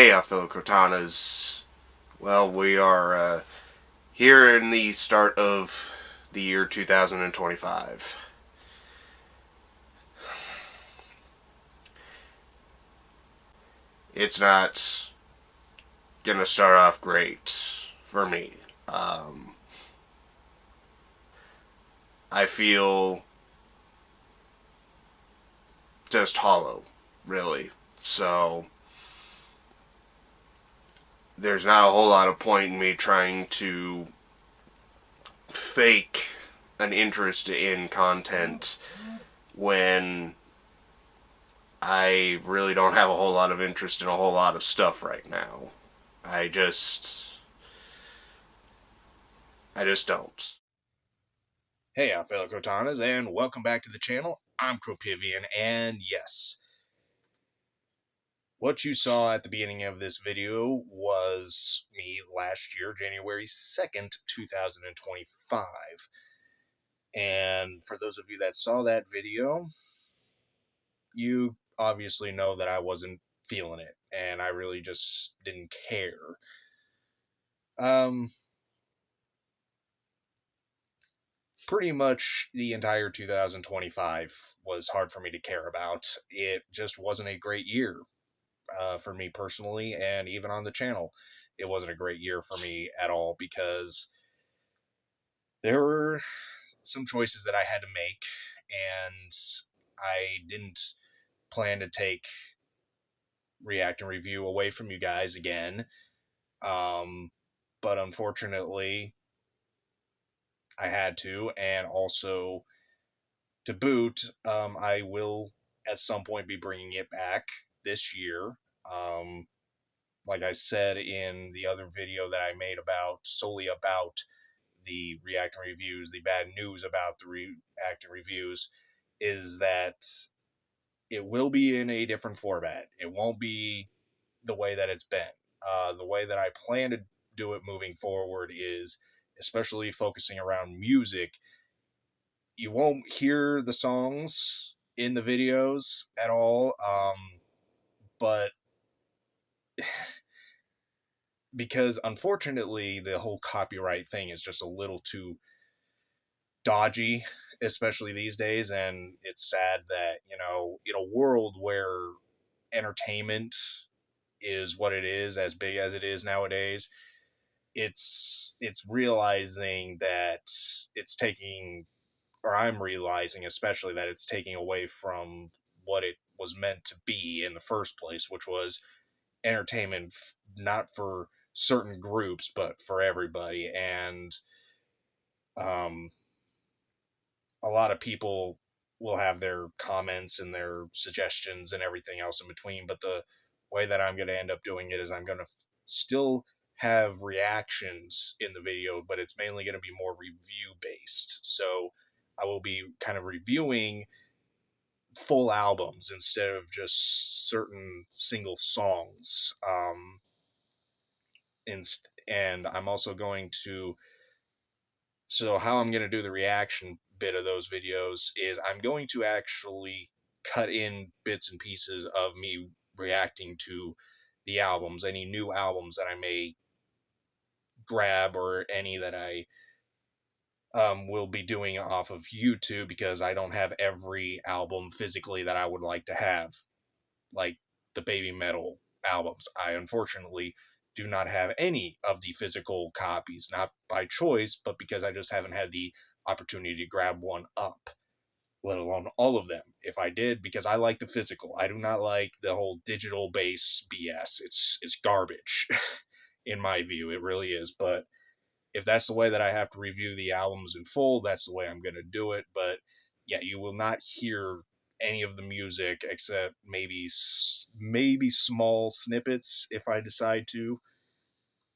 Hey, fellow Cortanas. Well, we are here in the start of the year 2025. It's not gonna start off great for me. Um, I feel just hollow, really. So, there's not a whole lot of point in me trying to fake an interest in content when I really don't have a whole lot of interest in a whole lot of stuff right now. I just don't. Hey, fellow Cortanas, and welcome back to the channel. I'm Cropivian, and yes, what you saw at the beginning of this video was me last year, January 2nd, 2025. And for those of you that saw that video, you obviously know that I wasn't feeling it, and I really just didn't care. Pretty much the entire 2025 was hard for me to care about. It just wasn't a great year for me personally, and even on the channel. It wasn't a great year for me at all because there were some choices that I had to make, and I didn't plan to take React and Review away from you guys again. But unfortunately, I had to, and also to boot, I will at some point be bringing it back this year. Like I said in the other video that I made solely about the React and Reviews, the bad news about the React and Reviews is that it will be in a different format. It won't be the way that it's been. The way that I plan to do it moving forward is especially focusing around music. You won't hear the songs in the videos at all, but because unfortunately the whole copyright thing is just a little too dodgy, especially these days, and it's sad that, in a world where entertainment is what it is, as big as it is nowadays, it's realizing that it's taking, or I'm realizing especially that it's taking away from what it was meant to be in the first place, which was entertainment, not for certain groups but for everybody. And um a lot of people will have their comments and their suggestions and everything else in between, but the way that I'm going to end up doing it is I'm going to still have reactions in the video, but it's mainly going to be more review based. So I will be kind of reviewing full albums instead of just certain single songs. And I'm also going to, so how I'm going to do the reaction bit of those videos is I'm going to actually cut in bits and pieces of me reacting to the albums, any new albums that I may grab, or any that I will be doing off of YouTube, because I don't have every album physically that I would like to have, like the Baby Metal albums. I unfortunately do not have any of the physical copies, not by choice, but because I just haven't had the opportunity to grab one up, let alone all of them. If I did, because I like the physical. I do not like the whole digital base BS. It's garbage in my view. It really is. But if that's the way that I have to review the albums in full, that's the way I'm going to do it. But yeah, you will not hear any of the music except maybe small snippets if I decide to.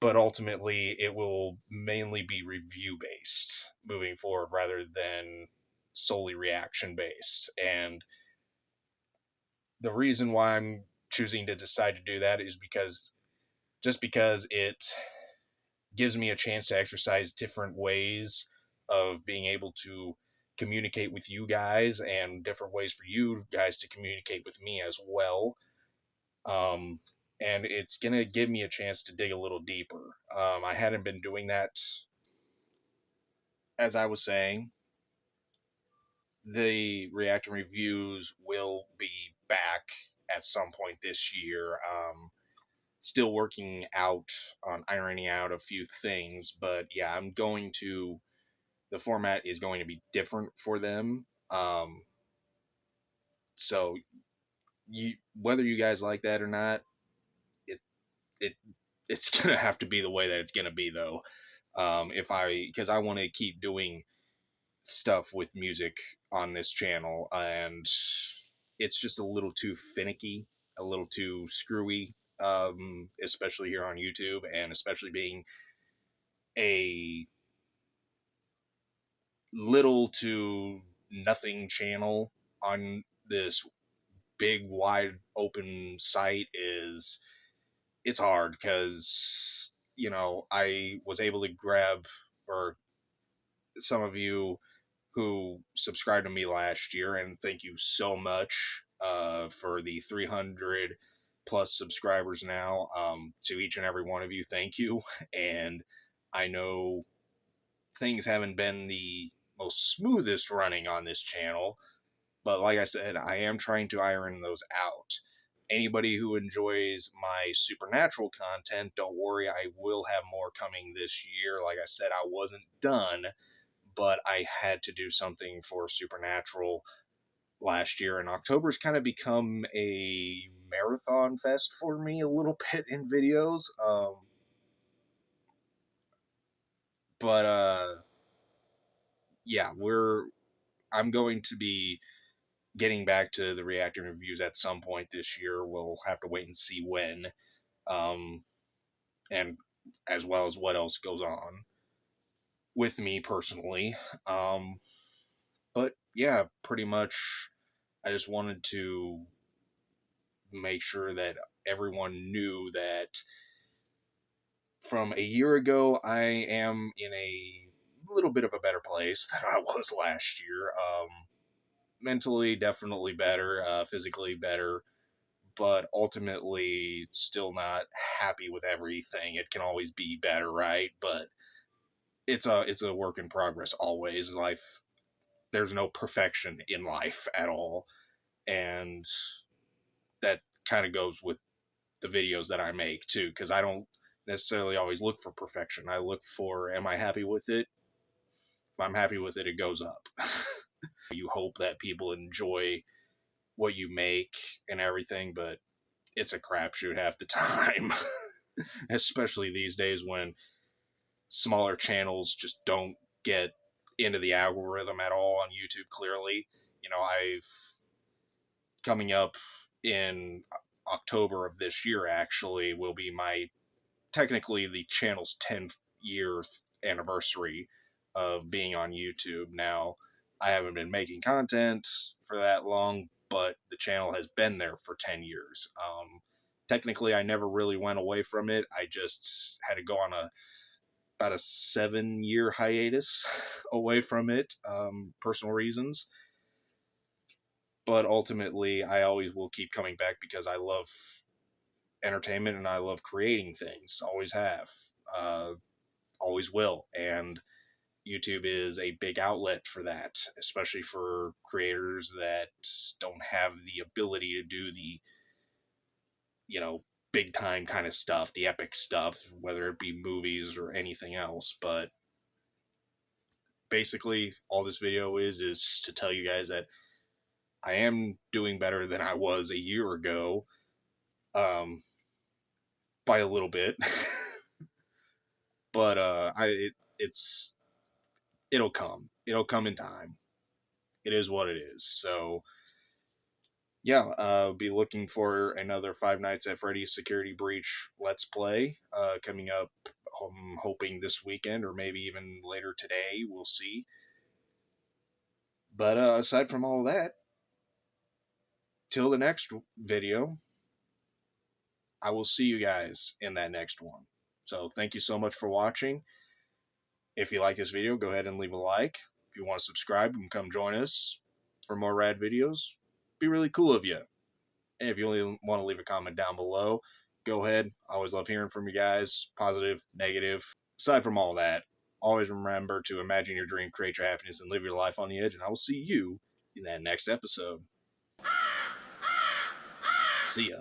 But ultimately, it will mainly be review based moving forward rather than solely reaction based. And the reason why I'm choosing to decide to do that is because it gives me a chance to exercise different ways of being able to communicate with you guys, and different ways for you guys to communicate with me as well. and it's gonna give me a chance to dig a little deeper. I hadn't been doing that. As I was saying, the reaction reviews will be back at some point this year. Still working out on ironing out a few things, but yeah, the format is going to be different for them. So whether you guys like that or not, it it it's gonna have to be the way that it's gonna be, though. Because I want to keep doing stuff with music on this channel, and it's just a little too finicky, a little too screwy, especially here on YouTube, and especially being a little to nothing channel on this big wide open site it's hard because I was able to grab, or some of you who subscribed to me last year, and thank you so much for the 300 plus subscribers now. To each and every one of you, thank you. And I know things haven't been the most smoothest running on this channel, but like I said, I am trying to iron those out. Anybody who enjoys my supernatural content, don't worry, I will have more coming this year. Like I said, I wasn't done, but I had to do something for supernatural last year, and October's kind of become a marathon fest for me a little bit in videos. But yeah, I'm going to be getting back to the reacting reviews at some point this year. We'll have to wait and see when, um, and as well as what else goes on with me personally. But yeah, pretty much, I just wanted to make sure that everyone knew that from a year ago, I am in a little bit of a better place than I was last year. Mentally, definitely better, physically better, but ultimately still not happy with everything. It can always be better, right? But it's a work in progress always. Life, there's no perfection in life at all, and that kind of goes with the videos that I make too, because I don't necessarily always look for perfection. I look for, am I happy with it? If I'm happy with it, it goes up. You hope that people enjoy what you make and everything, but it's a crapshoot half the time. Especially these days when smaller channels just don't get into the algorithm at all on YouTube, clearly. I've coming up in October of this year actually will be my technically the channel's 10th year anniversary of being on YouTube. Now, I haven't been making content for that long, but the channel has been there for 10 years. Technically, I never really went away from it. I just had to go on about a 7-year hiatus away from it, personal reasons. But ultimately, I always will keep coming back because I love entertainment and I love creating things. Always have. Always will. And YouTube is a big outlet for that, especially for creators that don't have the ability to do the, big time kind of stuff, the epic stuff, whether it be movies or anything else. But basically, all this video is to tell you guys that I am doing better than I was a year ago, by a little bit. But it'll come. It'll come in time. It is what it is. So yeah, be looking for another Five Nights at Freddy's Security Breach Let's Play coming up. I'm hoping this weekend or maybe even later today. We'll see. But aside from all that, till the next video, I will see you guys in that next one. So thank you so much for watching. If you like this video, go ahead and leave a like. If you want to subscribe and come join us for more rad videos, be really cool of you. And if you only want to leave a comment down below, go ahead. I always love hearing from you guys, positive, negative. Aside from all that, always remember to imagine your dream, create your happiness, and live your life on the edge. And I will see you in that next episode. See ya.